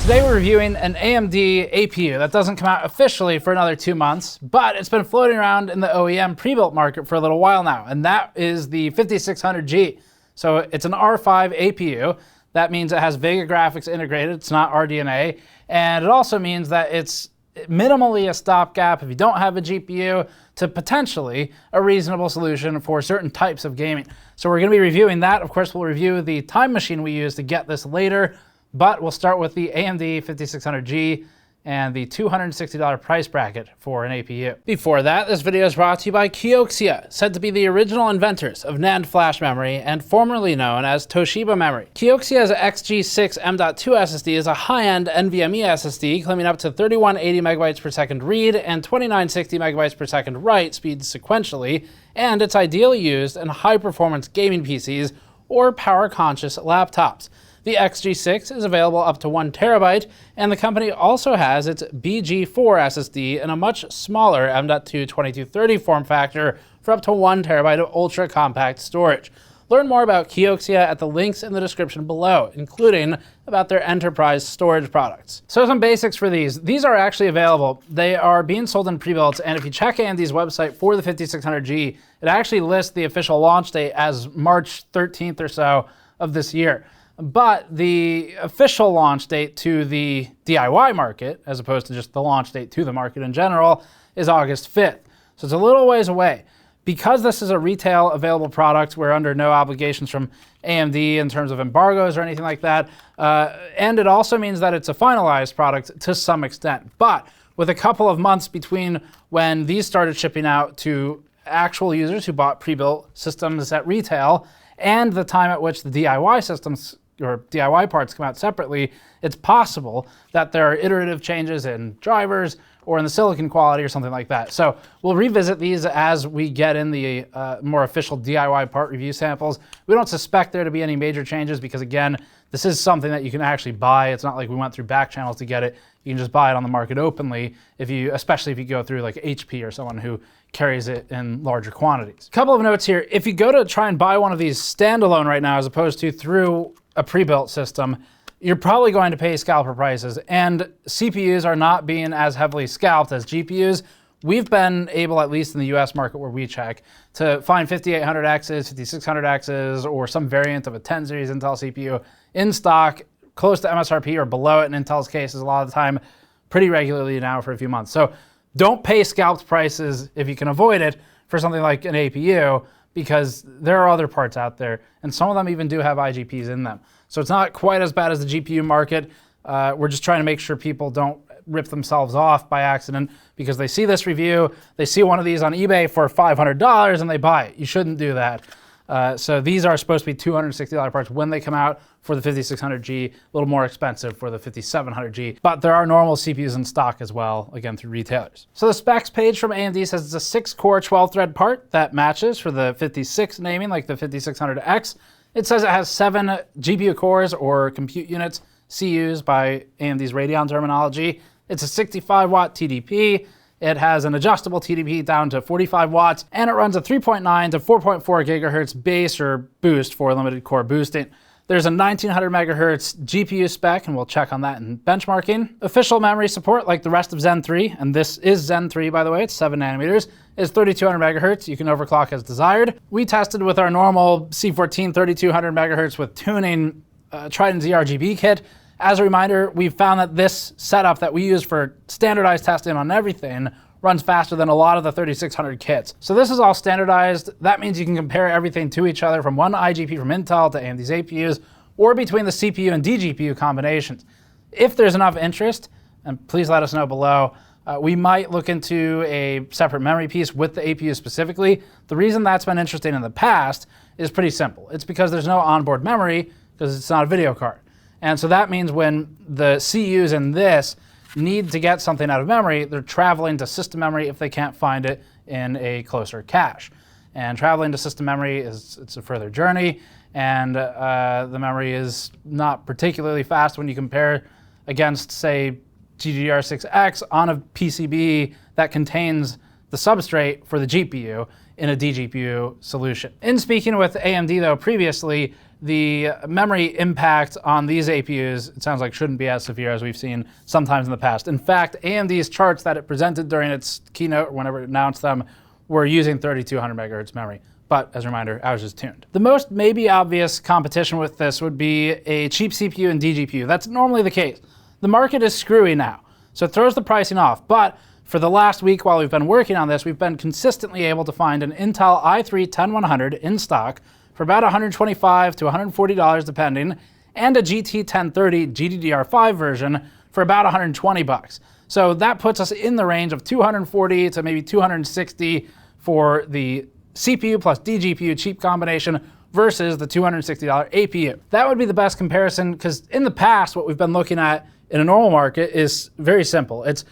Today we're reviewing an AMD APU that doesn't come out officially for another 2 months, but it's been floating around in the OEM pre-built market for a little while now, and that is the 5600G. So it's an R5 APU. That means it has Vega graphics integrated, it's not RDNA, and it also means that it's minimally a stopgap if you don't have a GPU to potentially a reasonable solution for certain types of gaming. So we're going to be reviewing that. Of course, we'll review the time machine we use to get this later, but we'll start with the AMD 5600G and the $260 price bracket for an APU. Before that, this video is brought to you by Kioxia, said to be the original inventors of NAND flash memory and formerly known as Toshiba memory. Kioxia's XG6 M.2 SSD is a high-end NVMe SSD claiming up to 3180 megabytes per second read and 2960 megabytes per second write speeds sequentially, and it's ideally used in high-performance gaming PCs or power-conscious laptops. The XG6 is available up to 1 terabyte, and the company also has its BG4 SSD in a much smaller M.2 2230 form factor for up to 1 terabyte of ultra-compact storage. Learn more about Kioxia at the links in the description below, including about their enterprise storage products. So some basics for these are actually available. They are being sold in pre-built, and if you check AMD's website for the 5600G, it actually lists the official launch date as March 13th or so of this year. But the official launch date to the DIY market, as opposed to just the launch date to the market in general, is August 5th. So it's a little ways away. Because this is a retail available product, we're under no obligations from AMD in terms of embargoes or anything like that. And it also means that it's a finalized product to some extent. But with a couple of months between when these started shipping out to actual users who bought pre-built systems at retail and the time at which the DIY systems or DIY parts come out separately, it's possible that there are iterative changes in drivers or in the silicon quality or something like that. So we'll revisit these as we get in the more official DIY part review samples. We don't suspect there to be any major changes because, again, this is something that you can actually buy. It's not like we went through back channels to get it. You can just buy it on the market openly, especially if you go through like HP or someone who carries it in larger quantities. A couple of notes here. If you go to try and buy one of these standalone right now as opposed to through a pre-built system, you're probably going to pay scalper prices, and CPUs are not being as heavily scalped as GPUs. We've been able, at least in the US market where we check, to find 5800Xs, 5600Xs, or some variant of a 10 series Intel CPU in stock, close to MSRP or below it in Intel's cases a lot of the time, pretty regularly now for a few months. So don't pay scalped prices if you can avoid it for something like an APU, because there are other parts out there, and some of them even do have IGPs in them. So it's not quite as bad as the GPU market. We're just trying to make sure people don't rip themselves off by accident because they see this review, they see one of these on eBay for $500 and they buy it. You shouldn't do that. So these are supposed to be $260 parts when they come out for the 5600G, a little more expensive for the 5700G, but there are normal CPUs in stock as well, again, through retailers. So the specs page from AMD says it's a 6-core, 12-thread part that matches for the 56 naming, like the 5600X. It says it has 7 GPU cores, or compute units, CUs by AMD's Radeon terminology. It's a 65-watt TDP. It has an adjustable TDP down to 45 watts, and it runs a 3.9 to 4.4 gigahertz base or boost for limited core boosting. There's a 1900 megahertz GPU spec, and we'll check on that in benchmarking. Official memory support, like the rest of Zen 3, and this is Zen 3, by the way, it's 7 nanometers, is 3200 megahertz. You can overclock as desired. We tested with our normal C14 3200 megahertz with tuning Trident ZRGB kit. As a reminder, we've found that this setup that we use for standardized testing on everything runs faster than a lot of the 3600 kits. So this is all standardized. That means you can compare everything to each other from one IGP from Intel to AMD's APUs, or between the CPU and dGPU combinations. If there's enough interest, and please let us know below, we might look into a separate memory piece with the APU specifically. The reason that's been interesting in the past is pretty simple. It's because there's no onboard memory because it's not a video card. And so that means when the CUs in this need to get something out of memory, they're traveling to system memory if they can't find it in a closer cache. And traveling to system memory it's a further journey, and the memory is not particularly fast when you compare against, say, GDDR6X on a PCB that contains the substrate for the GPU in a dGPU solution. In speaking with AMD though previously, the memory impact on these APUs, it sounds like, shouldn't be as severe as we've seen sometimes in the past. In fact, AMD's charts that it presented during its keynote, or whenever it announced them, were using 3200 megahertz memory. But as a reminder, I was just tuned. The most maybe obvious competition with this would be a cheap CPU and dGPU. That's normally the case. The market is screwy now, so it throws the pricing off. But for the last week while we've been working on this, we've been consistently able to find an Intel i3-10100 in stock for about $125 to $140 depending, and a GT 1030 GDDR5 version for about 120 bucks. So that puts us in the range of 240 to maybe 260 for the CPU plus dGPU cheap combination versus the $260 APU. That would be the best comparison, because in the past, what we've been looking at in a normal market is very simple. It's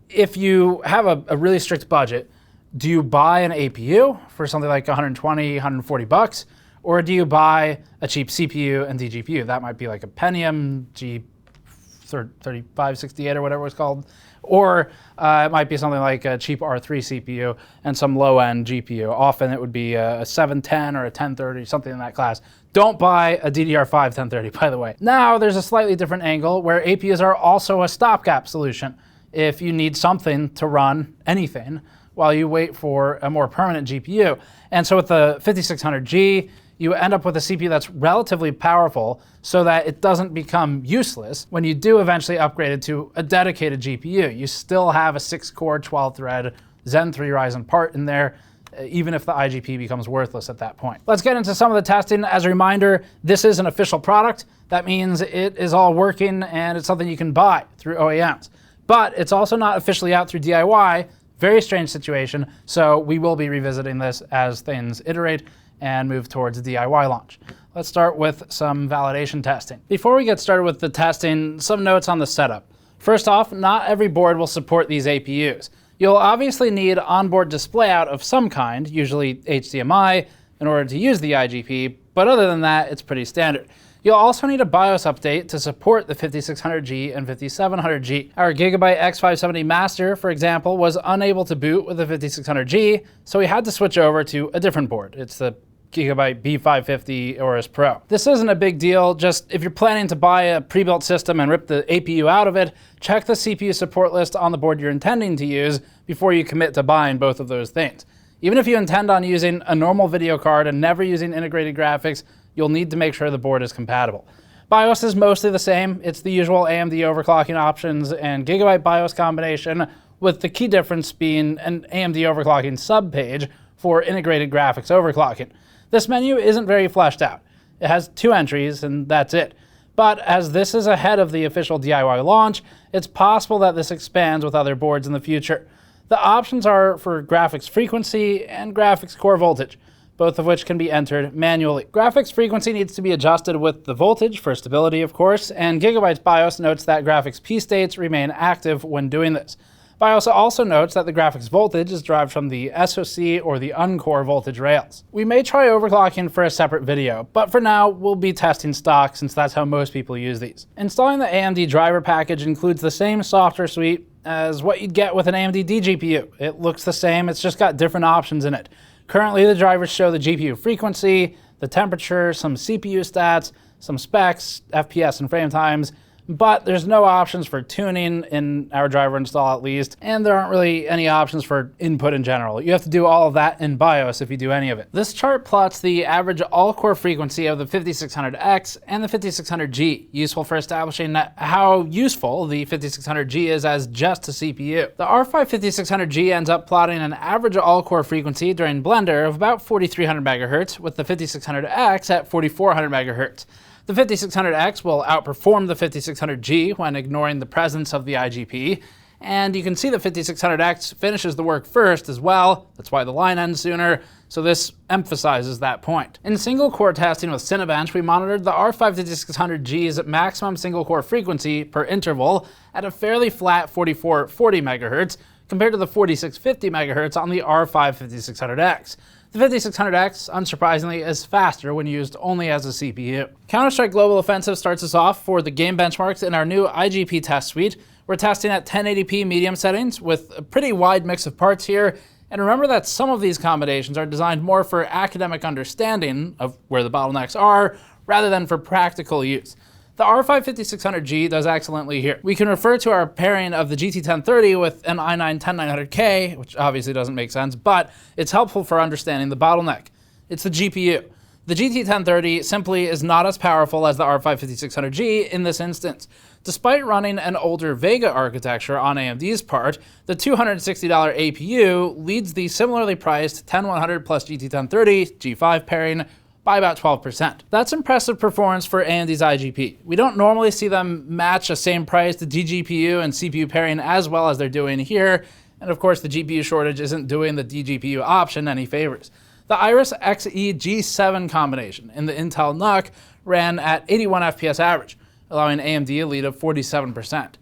if you have a really strict budget, do you buy an APU for something like 120, 140 bucks, or do you buy a cheap CPU and dGPU? That might be like a Pentium G3568 or whatever it's called. Or it might be something like a cheap R3 CPU and some low-end GPU. Often it would be a 710 or a 1030, something in that class. Don't buy a DDR5 1030, by the way. Now there's a slightly different angle where APUs are also a stopgap solution if you need something to run anything while you wait for a more permanent GPU. And so with the 5600G, you end up with a CPU that's relatively powerful so that it doesn't become useless when you do eventually upgrade it to a dedicated GPU. You still have a 6-core, 12-thread Zen 3 Ryzen part in there, even if the IGP becomes worthless at that point. Let's get into some of the testing. As a reminder, this is an official product. That means it is all working and it's something you can buy through OEMs. But it's also not officially out through DIY. Very strange situation. So we will be revisiting this as things iterate and move towards DIY launch. Let's start with some validation testing. Before we get started with the testing, some notes on the setup. First off, not every board will support these APUs. You'll obviously need onboard display out of some kind, usually HDMI, in order to use the IGP, but other than that, it's pretty standard. You'll also need a BIOS update to support the 5600G and 5700G. Our Gigabyte X570 Master, for example, was unable to boot with the 5600G, so we had to switch over to a different board. It's the Gigabyte B550 Aorus Pro. This isn't a big deal, just if you're planning to buy a pre-built system and rip the APU out of it, check the CPU support list on the board you're intending to use before you commit to buying both of those things. Even if you intend on using a normal video card and never using integrated graphics, you'll need to make sure the board is compatible. BIOS is mostly the same. It's the usual AMD overclocking options and Gigabyte BIOS combination, with the key difference being an AMD overclocking subpage for integrated graphics overclocking. This menu isn't very fleshed out. It has 2 entries and that's it. But as this is ahead of the official DIY launch, it's possible that this expands with other boards in the future. The options are for graphics frequency and graphics core voltage, both of which can be entered manually. Graphics frequency needs to be adjusted with the voltage for stability, of course, and Gigabyte's BIOS notes that graphics P states remain active when doing this. BIOS also notes that the graphics voltage is derived from the SoC or the uncore voltage rails. We may try overclocking for a separate video, but for now, we'll be testing stock since that's how most people use these. Installing the AMD driver package includes the same software suite as what you'd get with an AMD dGPU. It looks the same, it's just got different options in it. Currently, the drivers show the GPU frequency, the temperature, some CPU stats, some specs, FPS and frame times, but there's no options for tuning in our driver install at least, and there aren't really any options for input in general. You have to do all of that in BIOS if you do any of it. This chart plots the average all-core frequency of the 5600X and the 5600G, useful for establishing how useful the 5600G is as just a CPU. The R5 5600G ends up plotting an average all-core frequency during Blender of about 4300 MHz, with the 5600X at 4400 MHz. The 5600X will outperform the 5600G when ignoring the presence of the IGP, and you can see the 5600X finishes the work first as well. That's why the line ends sooner, so this emphasizes that point. In single-core testing with Cinebench, we monitored the R5 5600G's maximum single-core frequency per interval at a fairly flat 4440 MHz compared to the 4650 MHz on the R5 5600X. The 5600X, unsurprisingly, is faster when used only as a CPU. Counter-Strike Global Offensive starts us off for the game benchmarks in our new IGP test suite. We're testing at 1080p medium settings with a pretty wide mix of parts here. And remember that some of these combinations are designed more for academic understanding of where the bottlenecks are, rather than for practical use. The R5 5600G does excellently here. We can refer to our pairing of the GT 1030 with an i9 10900K, which obviously doesn't make sense, but it's helpful for understanding the bottleneck. It's the GPU. The GT 1030 simply is not as powerful as the R5 5600G in this instance. Despite running an older Vega architecture on AMD's part, the $260 APU leads the similarly priced 10100 plus GT 1030 G5 pairing by about 12%. That's impressive performance for AMD's IGP. We don't normally see them match a same price to dGPU and CPU pairing as well as they're doing here, and of course the GPU shortage isn't doing the dGPU option any favors. The Iris Xe G7 combination in the Intel NUC ran at 81 FPS average, allowing AMD a lead of 47%.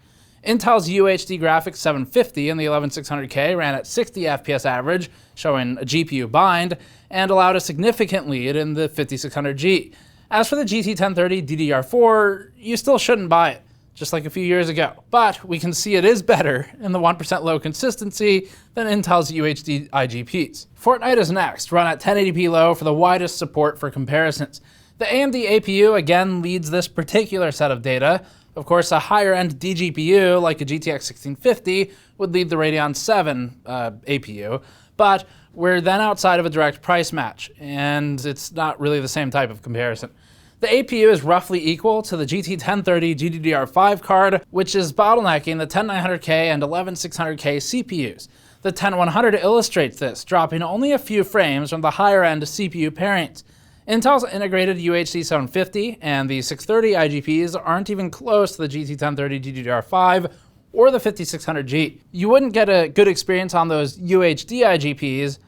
Intel's UHD Graphics 750 in the 11600K ran at 60 FPS average, showing a GPU bind, and allowed a significant lead in the 5600G. As for the GT 1030 DDR4, you still shouldn't buy it, just like a few years ago. But we can see it is better in the 1% low consistency than Intel's UHD IGPs. Fortnite is next, run at 1080p low for the widest support for comparisons. The AMD APU again leads this particular set of data. Of course, a higher-end dGPU like a GTX 1650 would lead the Radeon 7 APU, but we're then outside of a direct price match, and it's not really the same type of comparison. The APU is roughly equal to the GT 1030 GDDR5 card, which is bottlenecking the 10900K and 11600K CPUs. The 10100 illustrates this, dropping only a few frames from the higher-end CPU pairings. Intel's integrated UHD 750 and the 630 IGPs aren't even close to the GT 1030 GDDR5 or the 5600G. You wouldn't get a good experience on those UHD IGPs,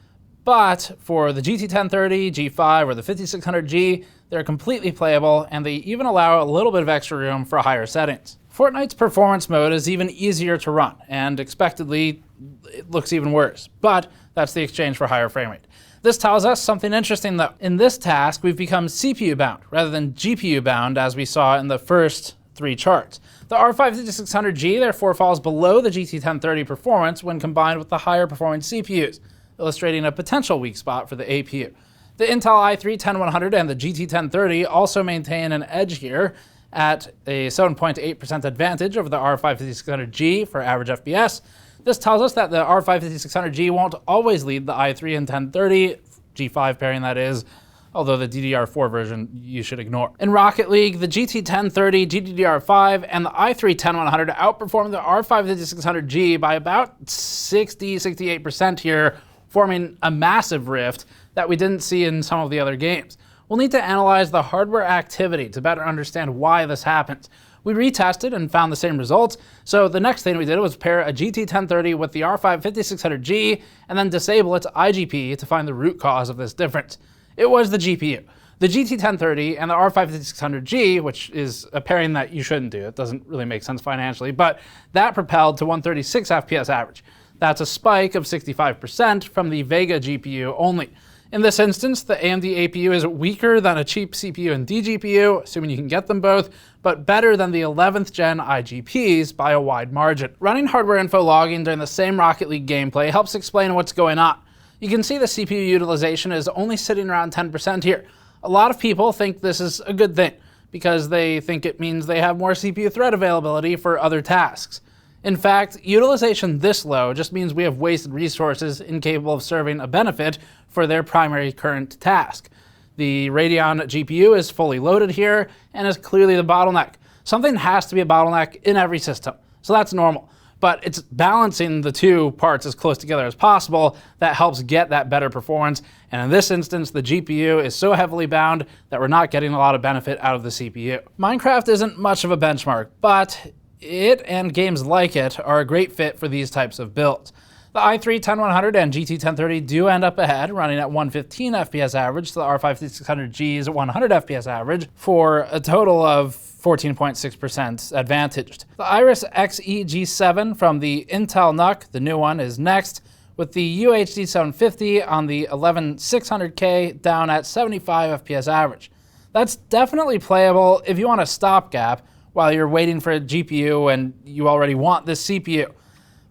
but for the GT 1030, G5, or the 5600G, they're completely playable, and they even allow a little bit of extra room for higher settings. Fortnite's performance mode is even easier to run, and expectedly, it looks even worse, but that's the exchange for higher frame rate. This tells us something interesting though. In this task, we've become CPU bound rather than GPU bound as we saw in the first three charts. The R5 5600G therefore falls below the GT 1030 performance when combined with the higher performing CPUs, illustrating a potential weak spot for the APU. The Intel i3 10100 and the GT 1030 also maintain an edge here at a 7.8% advantage over the R5 5600G for average FPS. This tells us that the R5 5600G won't always lead the i3 and 1030, G5 pairing that is, although the DDR4 version you should ignore. In Rocket League, the GT 1030, GDDR5, and the i3 10100 outperformed the R5 5600G by about 60-68% here, forming a massive rift that we didn't see in some of the other games. We'll need to analyze the hardware activity to better understand why this happens. We retested and found the same results, so the next thing we did was pair a GT 1030 with the R5 5600G and then disable its IGP to find the root cause of this difference. It was the GPU. The GT 1030 and the R5 5600G, which is a pairing that you shouldn't do, it doesn't really make sense financially, but that propelled to 136 FPS average. That's a spike of 65% from the Vega GPU only. In this instance, the AMD APU is weaker than a cheap CPU and dGPU, assuming you can get them both, but better than the 11th gen IGPs by a wide margin. Running hardware info logging during the same Rocket League gameplay helps explain what's going on. You can see the CPU utilization is only sitting around 10% here. A lot of people think this is a good thing, because they think it means they have more CPU thread availability for other tasks. In fact, utilization this low just means we have wasted resources incapable of serving a benefit for their primary current task. The Radeon GPU is fully loaded here and is clearly the bottleneck. Something has to be a bottleneck in every system, so that's normal. But it's balancing the two parts as close together as possible that helps get that better performance. And in this instance, the GPU is so heavily bound that we're not getting a lot of benefit out of the CPU. Minecraft isn't much of a benchmark, but it and games like it are a great fit for these types of builds. The i3 10100 and GT 1030 do end up ahead, running at 115 FPS average to the R5 5600G's 100 FPS average for a total of 14.6% advantaged. The Iris Xe G7 from the Intel NUC, the new one, is next, with the UHD 750 on the 11600K down at 75 FPS average. That's definitely playable if you want a stopgap while you're waiting for a GPU and you already want this CPU.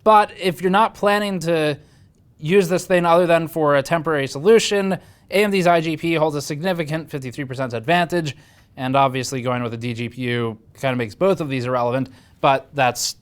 But if you're not planning to use this thing other than for a temporary solution, AMD's IGP holds a significant 53% advantage, And obviously going with a dGPU kind of makes both of these irrelevant, but that's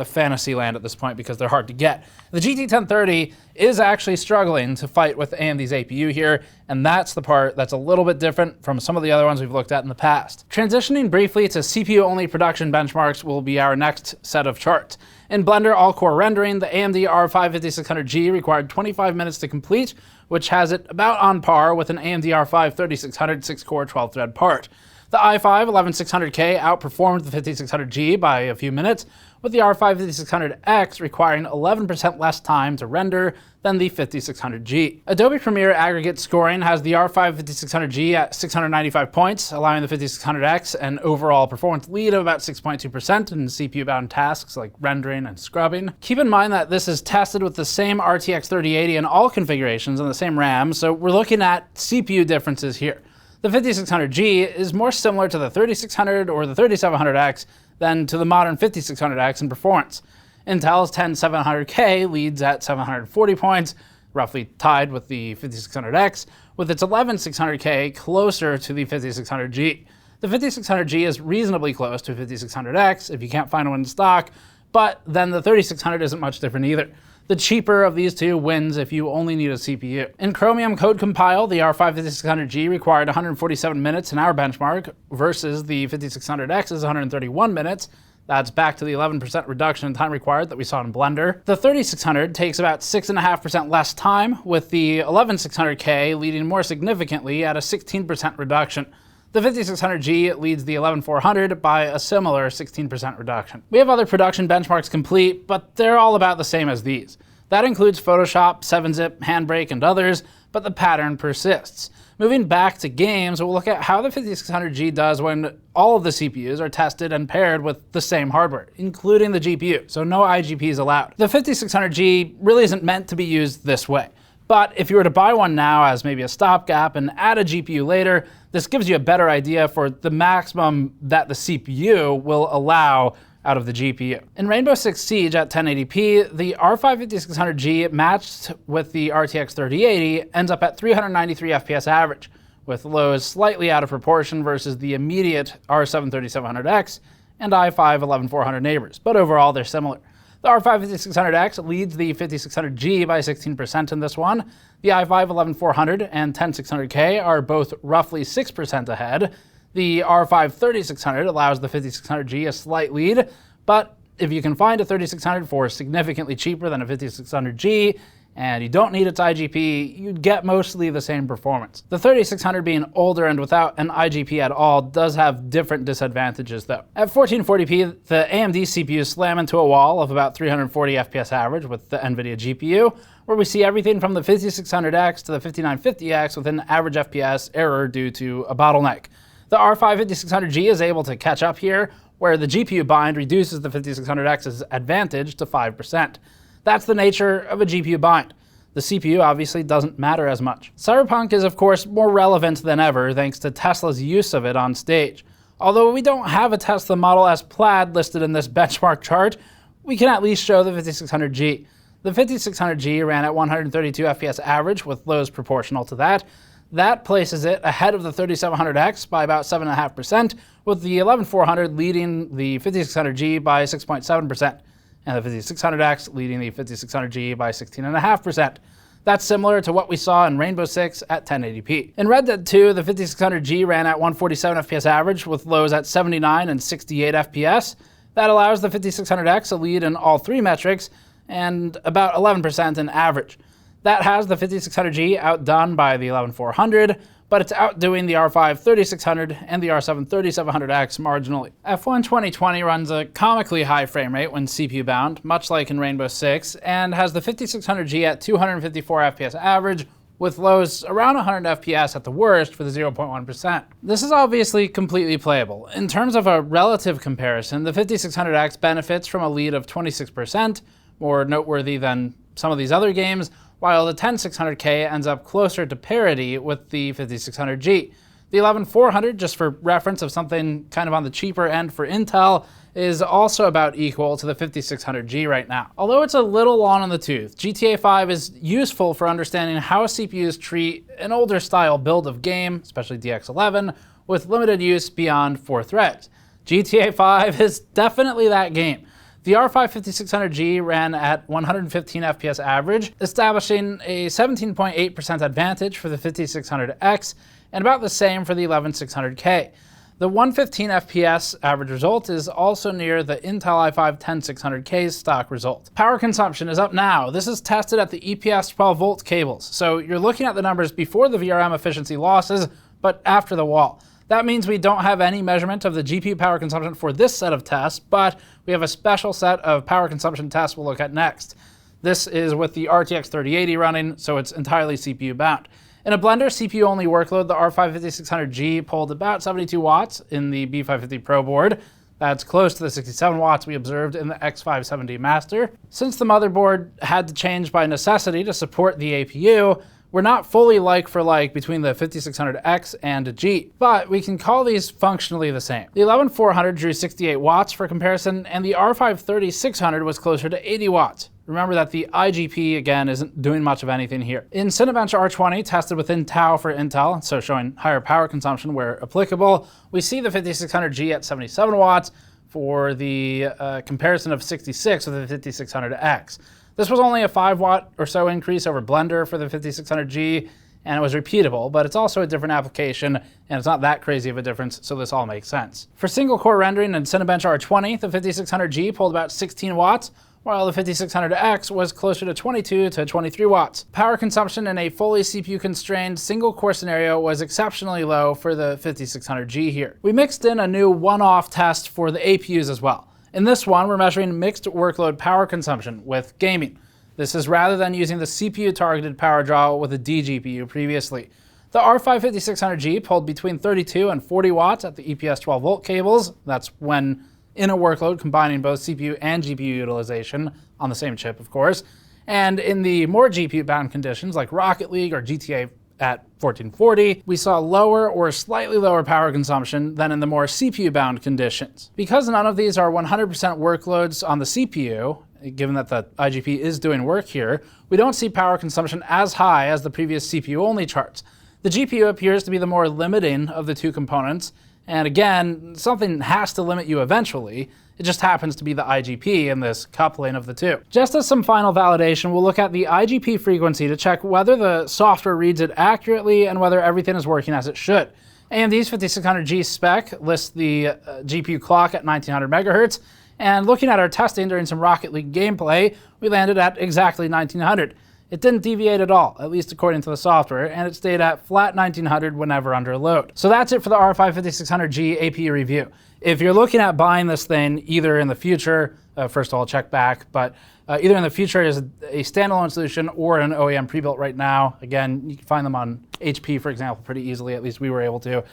fantasy land at this point because they're hard to get. The GT 1030 is actually struggling to fight with AMD's APU here, and that's the part that's a little bit different from some of the other ones we've looked at in the past. Transitioning briefly to CPU-only production benchmarks will be our next set of charts. In Blender all-core rendering, the AMD R5 5600G required 25 minutes to complete, which has it about on par with an AMD R5 3600 6-core 12-thread part. The i5 11600K outperformed the 5600G by a few minutes, with the R5 5600X requiring 11% less time to render than the 5600G. Adobe Premiere aggregate scoring has the R5 5600G at 695 points, allowing the 5600X an overall performance lead of about 6.2% in CPU-bound tasks like rendering and scrubbing. Keep in mind that this is tested with the same RTX 3080 in all configurations and the same RAM, so we're looking at CPU differences here. The 5600G is more similar to the 3600 or the 3700X than to the modern 5600X in performance. Intel's 10700K leads at 740 points, roughly tied with the 5600X, with its 11600K closer to the 5600G. The 5600G is reasonably close to 5600X if you can't find one in stock, but then the 3600 isn't much different either. The cheaper of these two wins if you only need a CPU. In Chromium Code Compile, the R5 5600G required 147 minutes in our benchmark versus the 5600X's 131 minutes. That's back to the 11% reduction in time required that we saw in Blender. The 3600 takes about 6.5% less time, with the 11600K leading more significantly at a 16% reduction. The 5600G leads the 11400 by a similar 16% reduction. We have other production benchmarks complete, but they're all about the same as these. That includes Photoshop, 7-zip, Handbrake, and others, but the pattern persists. Moving back to games, we'll look at how the 5600G does when all of the CPUs are tested and paired with the same hardware, including the GPU, so no IGPs allowed. The 5600G really isn't meant to be used this way. But if you were to buy one now as maybe a stopgap and add a GPU later, this gives you a better idea for the maximum that the CPU will allow out of the GPU. In Rainbow Six Siege at 1080p, the R5 5600G matched with the RTX 3080 ends up at 393 FPS average, with lows slightly out of proportion versus the immediate R7 3700X and i5 11400 neighbors, but overall they're similar. The R5 5600X leads the 5600G by 16% in this one. The i5 11400 and 10600K are both roughly 6% ahead. The R5 3600 allows the 5600G a slight lead, but if you can find a 3600 for significantly cheaper than a 5600G, and you don't need its IGP, you'd get mostly the same performance. The 3600 being older and without an IGP at all does have different disadvantages though. At 1440p, the AMD CPU slam into a wall of about 340 FPS average with the NVIDIA GPU, where we see everything from the 5600X to the 5950X with an average FPS error due to a bottleneck. The R5 5600G is able to catch up here, where the GPU bind reduces the 5600X's advantage to 5%. That's the nature of a GPU bind. The CPU obviously doesn't matter as much. Cyberpunk is of course more relevant than ever thanks to Tesla's use of it on stage. Although we don't have a Tesla Model S Plaid listed in this benchmark chart, we can at least show the 5600G. The 5600G ran at 132 FPS average with lows proportional to that. That places it ahead of the 3700X by about 7.5%, with the 11400 leading the 5600G by 6.7%. And the 5600X leading the 5600G by 16.5%. That's similar to what we saw in Rainbow Six at 1080p. In Red Dead 2, the 5600G ran at 147 FPS average with lows at 79 and 68 FPS. That allows the 5600X a lead in all three metrics and about 11% in average. That has the 5600G outdone by the 11400, but it's outdoing the R5 3600 and the R7 3700X marginally. F1 2020 runs a comically high frame rate when CPU bound, much like in Rainbow Six, and has the 5600G at 254 FPS average, with lows around 100 FPS at the worst for the 0.1%. This is obviously completely playable. In terms of a relative comparison, the 5600X benefits from a lead of 26%, more noteworthy than some of these other games, while the 10600K ends up closer to parity with the 5600G. The 11400, just for reference of something kind of on the cheaper end for Intel, is also about equal to the 5600G right now. Although it's a little long in the tooth, GTA 5 is useful for understanding how CPUs treat an older style build of game, especially DX11, with limited use beyond 4 threads. GTA 5 is definitely that game. The R5 5600G ran at 115 FPS average, establishing a 17.8% advantage for the 5600X and about the same for the 11600K. The 115 FPS average result is also near the Intel i5 10600K's stock result. Power consumption is up now. This is tested at the EPS 12-volt cables, so you're looking at the numbers before the VRM efficiency losses, but after the wall. That means we don't have any measurement of the GPU power consumption for this set of tests, but we have a special set of power consumption tests we'll look at next. This is with the RTX 3080 running, so it's entirely CPU bound. In a Blender CPU-only workload, the R5 5600G pulled about 72 watts in the B550 Pro board. That's close to the 67 watts we observed in the X570 Master. Since the motherboard had to change by necessity to support the APU, we're not fully like for like between the 5600X and G, but we can call these functionally the same. The 11400 drew 68 watts for comparison, and the R5 3600 was closer to 80 watts. Remember that the IGP, again, isn't doing much of anything here. In Cinebench R20, tested within Tau for Intel, so showing higher power consumption where applicable, we see the 5600G at 77 watts for the comparison of 66 with the 5600X. This was only a 5 watt or so increase over Blender for the 5600G, and it was repeatable, but it's also a different application, and it's not that crazy of a difference, so this all makes sense. For single core rendering in Cinebench R20, the 5600G pulled about 16 watts, while the 5600X was closer to 22 to 23 watts. Power consumption in a fully CPU-constrained single-core scenario was exceptionally low for the 5600G here. We mixed in a new one-off test for the APUs as well. In this one, we're measuring mixed workload power consumption with gaming. This is rather than using the CPU-targeted power draw with a dGPU previously. The R5 5600G pulled between 32 and 40 watts at the EPS 12-volt cables. That's when in a workload combining both CPU and GPU utilization on the same chip, of course. And in the more GPU-bound conditions like Rocket League or GTA at 1440, we saw lower or slightly lower power consumption than in the more CPU-bound conditions. Because none of these are 100% workloads on the CPU, given that the IGP is doing work here, we don't see power consumption as high as the previous CPU-only charts. The GPU appears to be the more limiting of the two components, and again, something has to limit you eventually. It just happens to be the IGP in this coupling of the two. Just as some final validation, we'll look at the IGP frequency to check whether the software reads it accurately and whether everything is working as it should. AMD's 5600G spec lists the GPU clock at 1900 megahertz, and looking at our testing during some Rocket League gameplay, we landed at exactly 1900. It didn't deviate at all, at least according to the software, and it stayed at flat 1900 whenever under load. So that's it for the R5 5600G APU review. If you're looking at buying this thing either in the future, first of all, check back, but either in the future as a standalone solution or an OEM pre-built right now, again, you can find them on HP, for example, pretty easily, at least we were able to,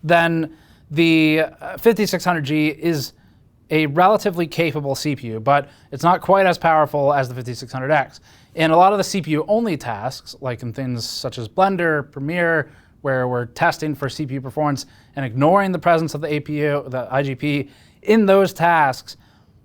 then the 5600G is a relatively capable CPU, but it's not quite as powerful as the 5600X. In a lot of the CPU-only tasks, like in things such as Blender, Premiere, where we're testing for CPU performance and ignoring the presence of the APU, the IGP, in those tasks,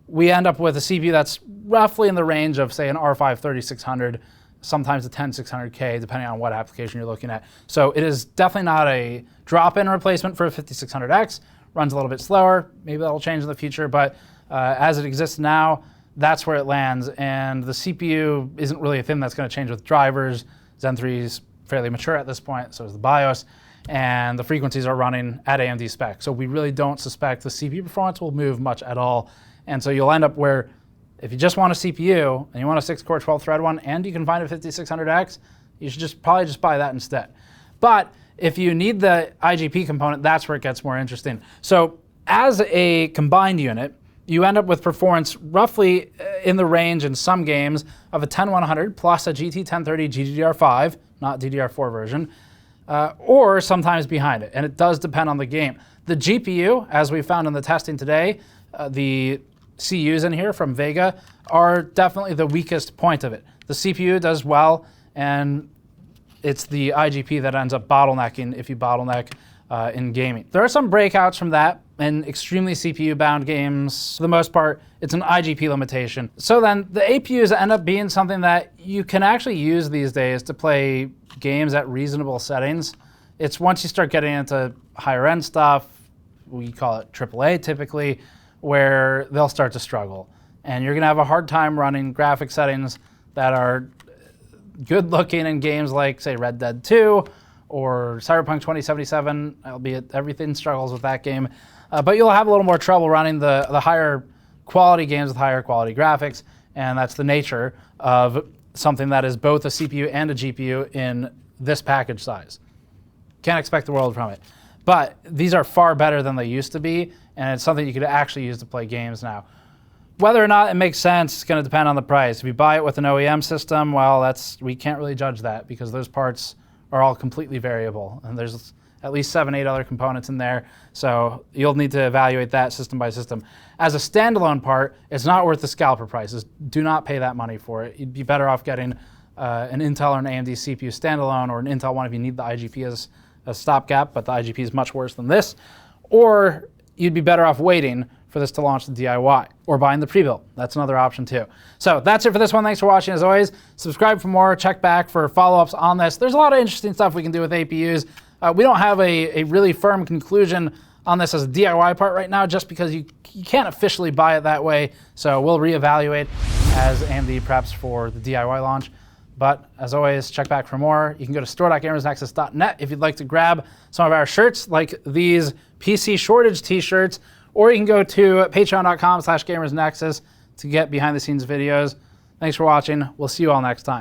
we end up with a CPU that's roughly in the range of, say, an R5 3600, sometimes a 10600K, depending on what application you're looking at. So it is definitely not a drop-in replacement for a 5600X. Runs a little bit slower. Maybe that'll change in the future, but as it exists now, that's where it lands. And the CPU isn't really a thing that's going to change with drivers. Zen 3 is fairly mature at this point, so is the BIOS, and the frequencies are running at AMD spec. So we really don't suspect the CPU performance will move much at all. And so you'll end up where if you just want a CPU and you want a 6-core 12-thread one, and you can find a 5600X, you should probably just buy that instead. But if you need the IGP component, that's where it gets more interesting. So as a combined unit, you end up with performance roughly in the range in some games of a 10100 plus a GT 1030 GDDR5, not DDR4 version, or sometimes behind it. And it does depend on the game. The GPU, as we found in the testing today, the CUs in here from Vega are definitely the weakest point of it. The CPU does well, and it's the IGP that ends up bottlenecking if you bottleneck in gaming. There are some breakouts from that in extremely CPU-bound games. For the most part, it's an IGP limitation. So then the APUs end up being something that you can actually use these days to play games at reasonable settings. It's once you start getting into higher end stuff, we call it AAA typically, where they'll start to struggle. And you're gonna have a hard time running graphic settings that are good looking in games like, say, Red Dead 2 or Cyberpunk 2077, albeit everything struggles with that game. But you'll have a little more trouble running the higher quality games with higher quality graphics, and that's the nature of something that is both a CPU and a GPU in this package size. Can't expect the world from it. But these are far better than they used to be, and it's something you could actually use to play games now. Whether or not it makes sense is going to depend on the price. If you buy it with an OEM system, well, we can't really judge that because those parts are all completely variable, and there's at least 7, 8 other components in there, so you'll need to evaluate that system by system. As a standalone part, it's not worth the scalper prices. Do not pay that money for it. You'd be better off getting an Intel or an AMD CPU standalone, or an Intel one if you need the IGP as a stopgap, but the IGP is much worse than this. Or you'd be better off waiting for this to launch the DIY, or buying the pre-built. That's another option too. So that's it for this one. Thanks for watching. As always, subscribe for more, check back for follow-ups on this. There's a lot of interesting stuff we can do with APUs. We don't have a really firm conclusion on this as a DIY part right now, just because you can't officially buy it that way. So we'll reevaluate as AMD preps for the DIY launch. But as always, check back for more. You can go to store.gamersnexus.net if you'd like to grab some of our shirts, like these PC shortage t-shirts, or you can go to patreon.com/gamersnexus to get behind the scenes videos. Thanks for watching. We'll see you all next time.